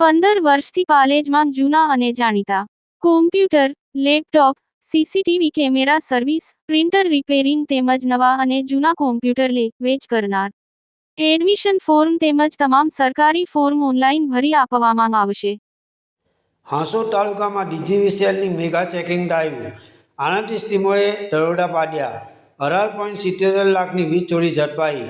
15 વર્ષથી પાલેજમાં જૂના અને જાણીતા computer, laptop, CCTV camera service, printer repairing તેમજ નવા અને જૂના કોમ્પ્યુટર લે-વેચ કરનાર. એડમિશન ફોર્મ તેમજ તમામ સરકારી ફોર્મ ઓનલાઈન ભરી આપવામાં આવશે. હાંસોદ તાલુકામાં ડીજીવીસીએલની મેગા ચેકિંગ ડ્રાઈવ. 38 ટીમોએ દરોડા પાડ્યા. 18.77 લાખની વીજ ચોરી ઝડપાઈ.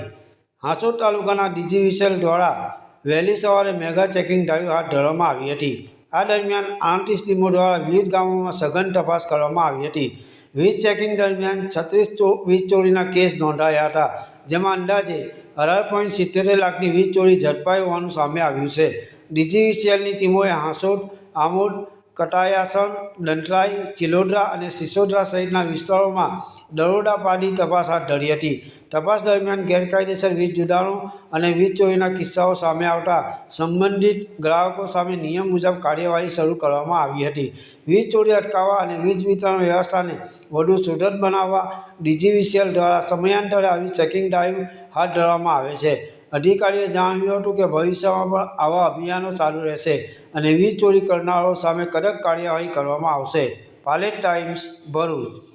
હાંસોદ તાલુકાના ડીજીવીસીએલ દ્વારા વહેલી સવારે મેગા ચેકિંગ ડ્રાઈવ હાથ ધરવામાં આવી હતી. આ દરમિયાન 38 ટીમો દ્વારા વિવિધ ગામોમાં સઘન તપાસ કરવામાં આવી હતી. વીજ ચેકિંગ દરમિયાન 36 વીજ ચોરીના કેસ નોંધાયા હતા, જેમાં અંદાજે 18.77 લાખની વીજ ચોરી ઝડપાઈ હોવાનું સામે આવ્યું છે. ડીજીવીસીએલની ટીમોએ હાંસોદ, આમોદ, કટાયાસણ, દંતરાઈ, ચિલોદરા અને સિસોદરા સહિતના વિસ્તારોમાં દરોડા પાડી તપાસ હાથ ધરી હતી. તપાસ દરમિયાન ગેરકાયદેસર વીજ જોડાણો અને વીજ ચોરીના કિસ્સાઓ સામે આવતા સંબંધિત ગ્રાહકો સામે નિયમ મુજબ કાર્યવાહી શરૂ કરવામાં આવી હતી. વીજ ચોરી અટકાવવા અને વીજ વિતરણ વ્યવસ્થાને વધુ સુદૃઢ બનાવવા ડીજીવીસીએલ દ્વારા સમયાંતરે આવી ચેકિંગ ડ્રાઈવ હાથ ધરવામાં આવે છે. અધિકારીએ જણાવ્યું હતું કે ભવિષ્યમાં પણ આવા અભિયાનો ચાલુ રહેશે અને વીજ ચોરી કરનારાઓ સામે કડક કાર્યવાહી કરવામાં આવશે. પાલેજ ટાઈમ્સ, ભરૂચ.